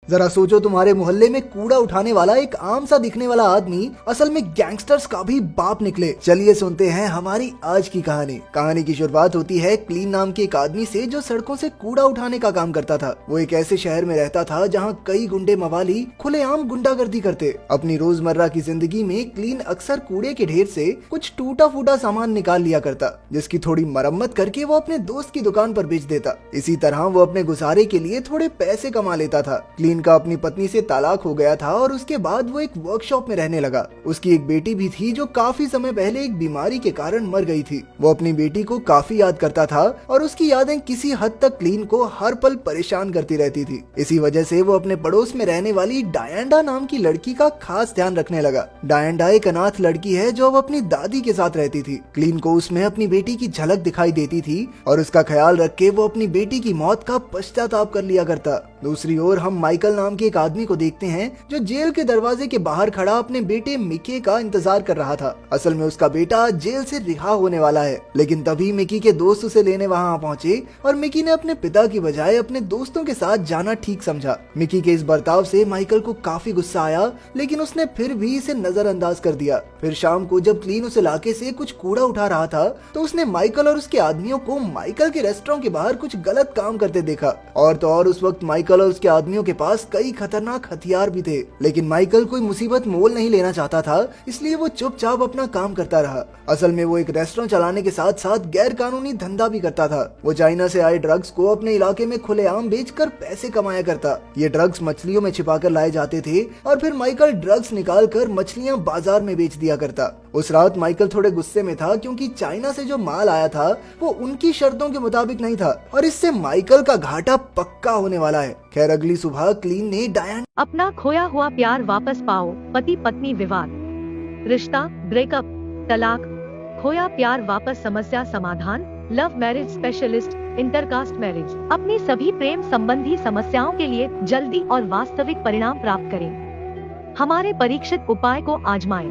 जरा सोचो, तुम्हारे मोहल्ले में कूड़ा उठाने वाला एक आम सा दिखने वाला आदमी असल में गैंगस्टर्स का भी बाप निकले। चलिए सुनते हैं हमारी आज की कहानी। कहानी की शुरुआत होती है क्लीन नाम के एक आदमी से जो सड़कों से कूड़ा उठाने का काम करता था। वो एक ऐसे शहर में रहता था जहाँ कई गुंडे मवाली खुलेआम गुंडागर्दी करते। अपनी रोजमर्रा की जिंदगी में क्लीन अक्सर कूड़े के ढेर से कुछ टूटा फूटा सामान निकाल लिया करता, जिसकी थोड़ी मरम्मत करके वो अपने दोस्त की दुकान पर बेच देता। इसी तरह वो अपने गुजारे के लिए थोड़े पैसे कमा लेता था। क्लीन का अपनी पत्नी से तलाक हो गया था और उसके बाद वो एक वर्कशॉप में रहने लगा। उसकी एक बेटी भी थी जो काफी समय पहले एक बीमारी के कारण मर गई थी। वो अपनी बेटी को काफी याद करता था और उसकी यादें किसी हद तक क्लीन को हर पल परेशान करती रहती थी। इसी वजह से वो अपने पड़ोस में रहने वाली डायंडा नाम की लड़की का खास ध्यान रखने लगा। डायंडा एक अनाथ लड़की है जो अब अपनी दादी के साथ रहती थी। क्लीन को उसमें अपनी बेटी की झलक दिखाई देती थी और उसका ख्याल रख के वो अपनी बेटी की मौत का पश्चाताप कर लिया करता। दूसरी ओर हम माइकल नाम के एक आदमी को देखते हैं जो जेल के दरवाजे के बाहर खड़ा अपने बेटे मिकी का इंतजार कर रहा था। असल में उसका बेटा जेल से रिहा होने वाला है, लेकिन तभी मिकी के दोस्त उसे लेने वहां पहुंचे और मिकी ने अपने पिता की बजाय अपने दोस्तों के साथ जाना ठीक समझा। मिकी के इस बर्ताव से माइकल को काफी गुस्सा आया, लेकिन उसने फिर भी इसे नजरअंदाज कर दिया। फिर शाम को जब क्लीन उस इलाके से कुछ कूड़ा उठा रहा था तो उसने माइकल और उसके आदमियों को माइकल के रेस्टोरेंट के बाहर कुछ गलत काम करते देखा। और तो और उस वक्त माइकल और उसके आदमियों के पास कई खतरनाक हथियार भी थे, लेकिन माइकल कोई मुसीबत मोल नहीं लेना चाहता था, इसलिए वो चुपचाप अपना काम करता रहा। असल में वो एक रेस्टोरेंट चलाने के साथ साथ गैर कानूनी धंधा भी करता था। वो चाइना से आए ड्रग्स को अपने इलाके में खुलेआम बेचकर पैसे कमाया करता। ये ड्रग्स मछलियों में छिपाकर लाए जाते थे और फिर माइकल ड्रग्स निकाल कर मछलियां बाजार में बेच दिया करता। उस रात माइकल थोड़े गुस्से में था क्योंकि चाइना से जो माल आया था वो उनकी शर्तों के मुताबिक नहीं था और इससे माइकल का घाटा पक्का होने वाला है। खैर अगली सुबह क्लीन ने अपना खोया हुआ प्यार वापस पाओ। पति पत्नी विवाद, रिश्ता, ब्रेकअप, तलाक, खोया प्यार वापस, समस्या समाधान, love marriage specialist, intercaste marriage. अपनी सभी प्रेम संबंधी समस्याओं के लिए जल्दी और वास्तविक परिणाम प्राप्त करें। हमारे परीक्षित उपाय को आजमाएं।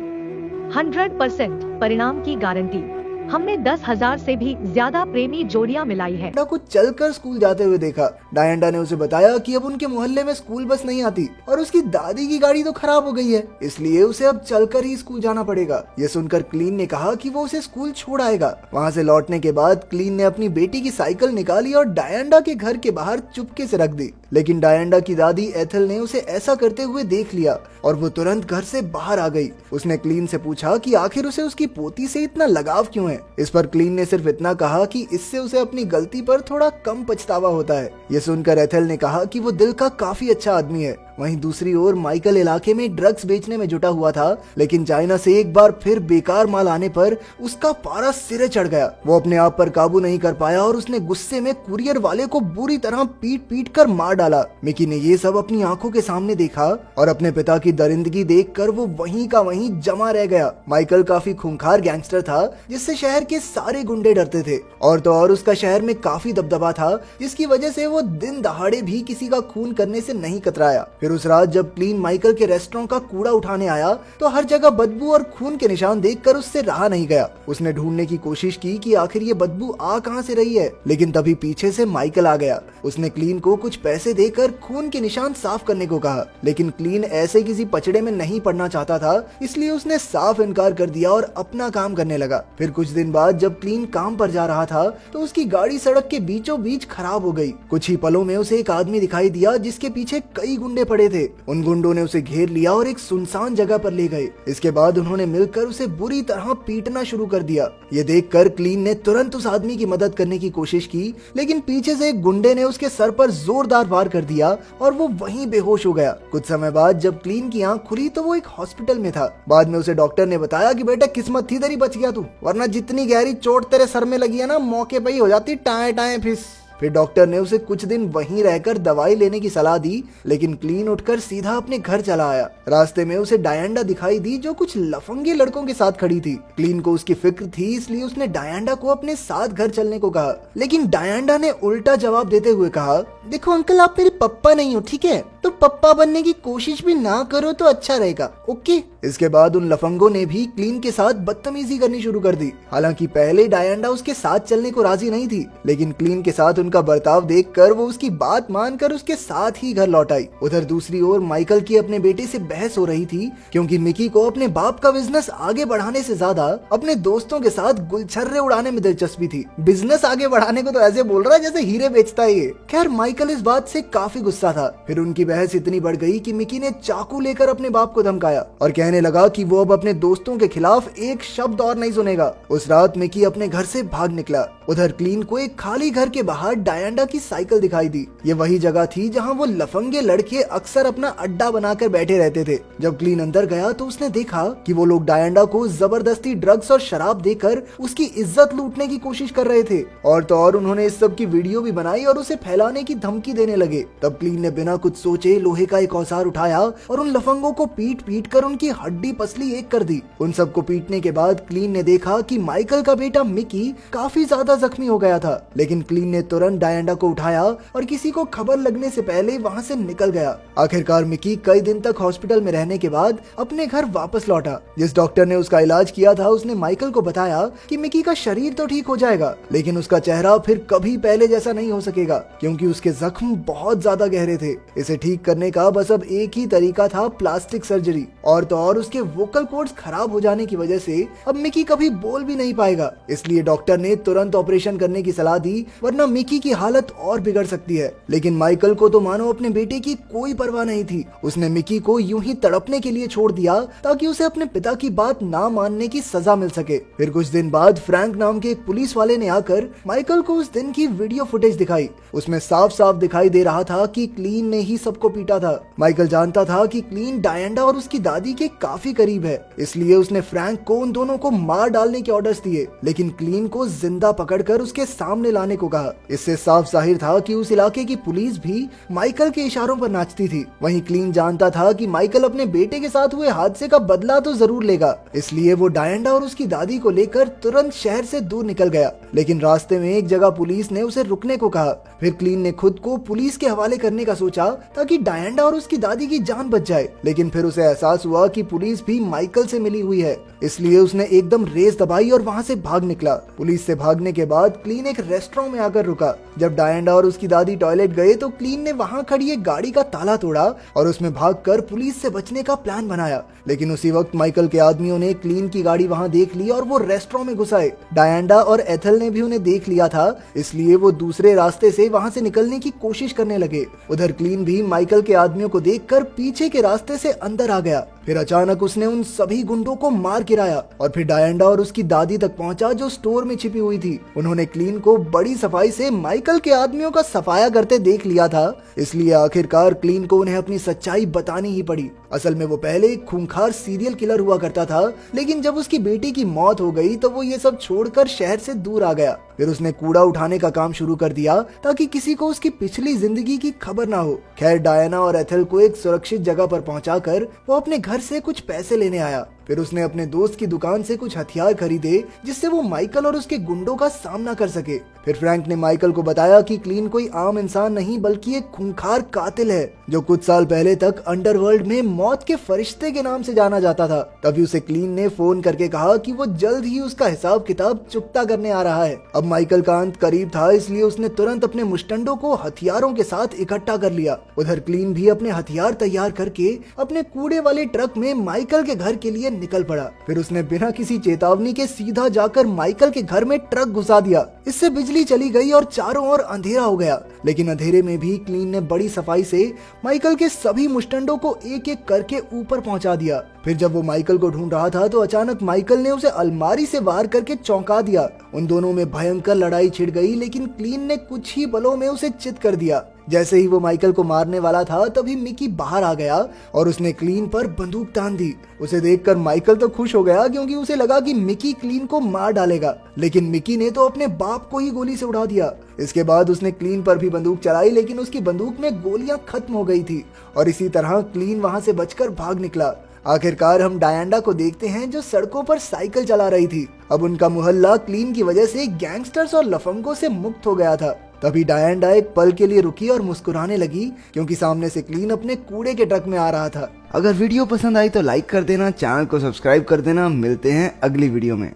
100% परिणाम की गारंटी। हमने 10,000 से भी ज्यादा प्रेमी जोड़ियां मिलाई है। को चलकर स्कूल जाते हुए देखा। डायंडा ने उसे बताया कि अब उनके मोहल्ले में स्कूल बस नहीं आती और उसकी दादी की गाड़ी तो खराब हो गई है, इसलिए उसे अब चलकर ही स्कूल जाना पड़ेगा। ये सुनकर क्लीन ने कहा कि वो उसे स्कूल छोड़ आएगा। वहाँ से लौटने के बाद क्लीन ने अपनी बेटी की साइकिल निकाली और डायंडा के घर के बाहर चुपके से रख दी, लेकिन डायंडा की दादी एथल ने उसे ऐसा करते हुए देख लिया और वो तुरंत घर से बाहर आ गई। उसने क्लीन से पूछा कि आखिर उसे उसकी पोती से इतना लगाव क्यों है। इस पर क्लीन ने सिर्फ इतना कहा कि इससे उसे अपनी गलती पर थोड़ा कम पछतावा होता है। ये सुनकर एथल ने कहा कि वो दिल का काफी अच्छा आदमी है। वहीं दूसरी ओर माइकल इलाके में ड्रग्स बेचने में जुटा हुआ था, लेकिन चाइना से एक बार फिर बेकार माल आने पर उसका पारा सिरे चढ़ गया। वो अपने आप पर काबू नहीं कर पाया और उसने गुस्से में कुरियर वाले को बुरी तरह पीट पीट कर मार डाला। मिकी ने ये सब अपनी आंखों के सामने देखा और अपने पिता की दरिंदगी देखकर वो वहीं का वहीं जमा रह गया। माइकल काफी खूंखार गैंगस्टर था जिससे शहर के सारे गुंडे डरते थे और तो और उसका शहर में काफी दबदबा था, जिसकी वजह से वो दिन दहाड़े भी किसी का खून करने से नहीं कतराया। फिर उस रात जब क्लीन माइकल के रेस्टोरेंट का कूड़ा उठाने आया तो हर जगह बदबू और खून के निशान देखकर उससे रहा नहीं गया। उसने ढूंढने की कोशिश की कि आखिर ये बदबू आ कहां से रही है, लेकिन तभी पीछे से माइकल आ गया। उसने क्लीन को कुछ पैसे देकर खून के निशान साफ करने को कहा, लेकिन क्लीन ऐसे किसी पचड़े में नहीं पड़ना चाहता था, इसलिए उसने साफ इनकार कर दिया और अपना काम करने लगा। फिर कुछ दिन बाद जब क्लीन काम पर जा रहा था तो उसकी गाड़ी सड़क के बीचों बीच खराब हो गई। कुछ ही पलों में उसे एक आदमी दिखाई दिया जिसके पीछे कई गुंडे पड़े थे। उन गुंडों ने उसे घेर लिया और एक सुनसान जगह पर ले गए। इसके बाद उन्होंने मिलकर उसे बुरी तरह पीटना शुरू कर दिया। ये देखकर क्लीन ने तुरंत उस आदमी की मदद करने की कोशिश की, लेकिन पीछे से एक गुंडे ने उसके सर पर जोरदार वार कर दिया और वो वहीं बेहोश हो गया। कुछ समय बाद जब क्लीन की आंख खुली तो वो एक हॉस्पिटल में था। बाद में उसे डॉक्टर ने बताया कि बेटा किस्मत थी तेरी, बच गया तू, वरना जितनी गहरी चोट तेरे सर में लगी है ना, मौके पर ही हो जाती टाए टाए फिस। फिर डॉक्टर ने उसे कुछ दिन वहीं रहकर दवाई लेने की सलाह दी, लेकिन क्लीन उठकर सीधा अपने घर चला आया। रास्ते में उसे डायंडा दिखाई दी जो कुछ लफंगे लड़कों के साथ खड़ी थी। क्लीन को उसकी फिक्र थी, इसलिए उसने डायंडा को अपने साथ घर चलने को कहा, लेकिन डायंडा ने उल्टा जवाब देते हुए कहा, देखो अंकल, आप मेरे पप्पा नहीं हो, ठीक है, तो पप्पा बनने की कोशिश भी ना करो तो अच्छा रहेगा, ओके। इसके बाद उन लफंगों ने भी क्लीन के साथ बदतमीजी करनी शुरू कर दी। हालांकि पहले डायंडा उसके साथ चलने को राजी नहीं थी, लेकिन क्लीन के साथ उनका बर्ताव देखकर वो उसकी बात मानकर उसके साथ ही घर लौट आई। उधर दूसरी ओर माइकल की अपने बेटे से बहस हो रही थी, क्योंकि मिकी को अपने बाप का बिजनेस आगे बढ़ाने से ज्यादा अपने दोस्तों के साथ गुलछर्रे उड़ाने में दिलचस्पी थी। बिजनेस आगे बढ़ाने को तो ऐसे बोल रहा है जैसे हीरे बेचता है ये। खैर माइकल इस बात से काफी गुस्सा था। फिर उनकी बहस इतनी बढ़ गई कि मिकी ने चाकू लेकर अपने बाप को धमकाया और कहने लगा कि वो अब अपने दोस्तों के खिलाफ एक शब्द और नहीं सुनेगा। उस रात मिकी अपने घर से भाग निकला। उधर क्लीन को एक खाली घर के बाहर डायंडा की साइकिल दिखाई दी। ये वही जगह थी जहां वो लफंगे लड़के अक्सर अपना अड्डा बनाकर बैठे रहते थे। जब क्लीन अंदर गया तो उसने देखा कि वो लोग डायंडा को जबरदस्ती ड्रग्स और शराब देकर उसकी इज्जत लूटने की कोशिश कर रहे थे। और तो और उन्होंने इस सब की वीडियो भी बनाई और उसे फैलाने की धमकी देने लगे। तब क्लीन ने बिना कुछ सोचे लोहे का एक औजार उठाया और उन लफंगों को पीट पीट कर उनकी हड्डी पसली एक कर दी। उन सबको पीटने के बाद क्लीन ने देखा कि माइकल का बेटा मिकी काफी ज्यादा जख्मी हो गया था, लेकिन क्लीन ने तुरंत डायंडा को उठाया और किसी को खबर लगने से पहले वहां से निकल गया। आखिरकार मिकी कई दिन तक हॉस्पिटल में रहने के बाद अपने घर वापस लौटा। जिस डॉक्टर ने उसका इलाज किया था उसने माइकल को बताया कि मिकी का शरीर तो ठीक हो जाएगा, लेकिन उसका चेहरा फिर कभी पहले जैसा नहीं हो सकेगा, क्योंकि उसके जख्म बहुत ज्यादा गहरे थे। इसे ठीक करने का बस अब एक ही तरीका था, प्लास्टिक सर्जरी। और तो और उसके वोकल कॉर्ड्स खराब हो जाने की वजह से अब मिकी कभी बोल भी नहीं पाएगा। इसलिए डॉक्टर ने तुरंत ऑपरेशन करने की सलाह दी, वरना मिकी की हालत और बिगड़ सकती है। लेकिन माइकल को तो मानो अपने बेटे की कोई परवाह नहीं थी। उसने मिकी को यूं ही तड़पने के लिए छोड़ दिया ताकि उसे अपने पिता की बात ना मानने की सजा मिल सके। फिर कुछ दिन बाद फ्रैंक नाम के एक पुलिस वाले ने आकर माइकल को उस दिन की वीडियो फुटेज दिखाई। उसमें साफ साफ दिखाई दे रहा था कि क्लीन ने ही सबको पीटा था। माइकल जानता था कि क्लीन डायंडा और उसकी दादी के काफी करीब है, इसलिए उसने फ्रैंक को उन दोनों को मार डालने के ऑर्डर्स दिए, लेकिन क्लीन को जिंदा पकड़कर उसके सामने लाने को कहा। इससे साफ जाहिर था कि उस इलाके की पुलिस भी माइकल के इशारों पर नाचती थी। वहीं क्लीन जानता था कि माइकल अपने बेटे के साथ हुए हादसे का बदला तो जरूर लेगा, इसलिए वो डायंडा और उसकी दादी को लेकर तुरंत शहर से दूर निकल गया। लेकिन रास्ते में एक जगह पुलिस ने उसे रुकने को कहा। फिर क्लीन ने खुद को पुलिस के हवाले करने का सोचा ताकि डायंडा और उसकी दादी की जान बच जाए, लेकिन फिर उसे एहसास हुआ कि पुलिस भी माइकल से मिली हुई है, इसलिए उसने एकदम रेस दबाई और वहां से भाग निकला। पुलिस से भागने के बाद क्लीन एक रेस्टोरेंट में आकर रुका। जब डायंडा और उसकी दादी टॉयलेट गए तो क्लीन ने वहां खड़ी एक गाड़ी का ताला तोड़ा और उसमें भागकर पुलिस से बचने का प्लान बनाया। लेकिन उसी वक्त माइकल के आदमियों ने क्लीन की गाड़ी वहां देख ली और वो रेस्टोरेंट में घुस आए। डायंडा और एथल ने भी उन्हें देख लिया था, इसलिए वो दूसरे रास्ते से वहां से निकलने की कोशिश करने लगे। उधर क्लीन भी माइकल के आदमियों को देखकर पीछे के रास्ते से अंदर आ गया। फिर अचानक उसने उन सभी गुंडों को मार गिराया और फिर डायंडा और उसकी दादी तक पहुंचा जो स्टोर में छिपी हुई थी। उन्होंने क्लीन को बड़ी सफाई से माइकल के आदमियों का सफाया करते देख लिया था, इसलिए आखिरकार क्लीन को उन्हें अपनी सच्चाई बतानी ही पड़ी। असल में वो पहले एक खूंखार सीरियल किलर हुआ करता था, लेकिन जब उसकी बेटी की मौत हो गई तो वो ये सब छोड़कर शहर से दूर आ गया। फिर उसने कूड़ा उठाने का काम शुरू कर दिया ताकि किसी को उसकी पिछली जिंदगी की खबर ना हो। खैर डायना और एथल को एक सुरक्षित जगह पर पहुंचाकर वो अपने घर से कुछ पैसे लेने आया। फिर उसने अपने दोस्त की दुकान से कुछ हथियार खरीदे जिससे वो माइकल और उसके गुंडों का सामना कर सके। फिर फ्रैंक ने माइकल को बताया कि क्लीन कोई आम इंसान नहीं बल्कि एक खूंखार कातिल है जो कुछ साल पहले तक अंडरवर्ल्ड में मौत के फरिश्ते के नाम से जाना जाता था। तभी उसे क्लीन ने फोन करके कहा कि वो जल्द ही उसका हिसाब किताब चुकता करने आ रहा है। अब माइकल का अंत करीब था, इसलिए उसने तुरंत अपने मुश्तंडों को हथियारों के साथ इकट्ठा कर लिया। उधर क्लीन भी अपने हथियार तैयार करके अपने कूड़े वाले ट्रक में माइकल के घर के लिए निकल पड़ा। फिर उसने बिना किसी चेतावनी के सीधा जाकर माइकल के घर में ट्रक घुसा दिया। इससे बिजली चली गई और चारों ओर अंधेरा हो गया, लेकिन अंधेरे में भी क्लीन ने बड़ी सफाई से माइकल के सभी मुश्तंडों को एक एक करके ऊपर पहुंचा दिया। फिर जब वो माइकल को ढूंढ रहा था तो अचानक माइकल ने उसे अलमारी से वार करके चौंका दिया। उन दोनों में भयंकर लड़ाई छिड़ गई, लेकिन क्लीन ने कुछ ही पलों में उसे चित कर दिया। जैसे ही वो माइकल को मारने वाला था तभी मिकी बाहर आ गया और उसने क्लीन पर बंदूक तान दी। उसे देखकर माइकल तो खुश हो गया क्योंकि उसे लगा कि मिकी क्लीन को मार डालेगा, लेकिन मिकी ने तो अपने बाप को ही गोली से उड़ा दिया। इसके बाद उसने क्लीन पर भी बंदूक चलाई, लेकिन उसकी बंदूक में गोलियां खत्म हो गई थी और इसी तरह क्लीन वहां से बचकर भाग निकला। आखिरकार हम डायंडा को देखते हैं जो सड़कों पर साइकिल चला रही थी। अब उनका मोहल्ला क्लीन की वजह से गैंगस्टर्स और लफंगों से मुक्त हो गया था। तभी डायंडा एक पल के लिए रुकी और मुस्कुराने लगी क्योंकि सामने से क्लीन अपने कूड़े के ट्रक में आ रहा था। अगर वीडियो पसंद आई तो लाइक कर देना, चैनल को सब्सक्राइब कर देना। मिलते हैं अगली वीडियो में।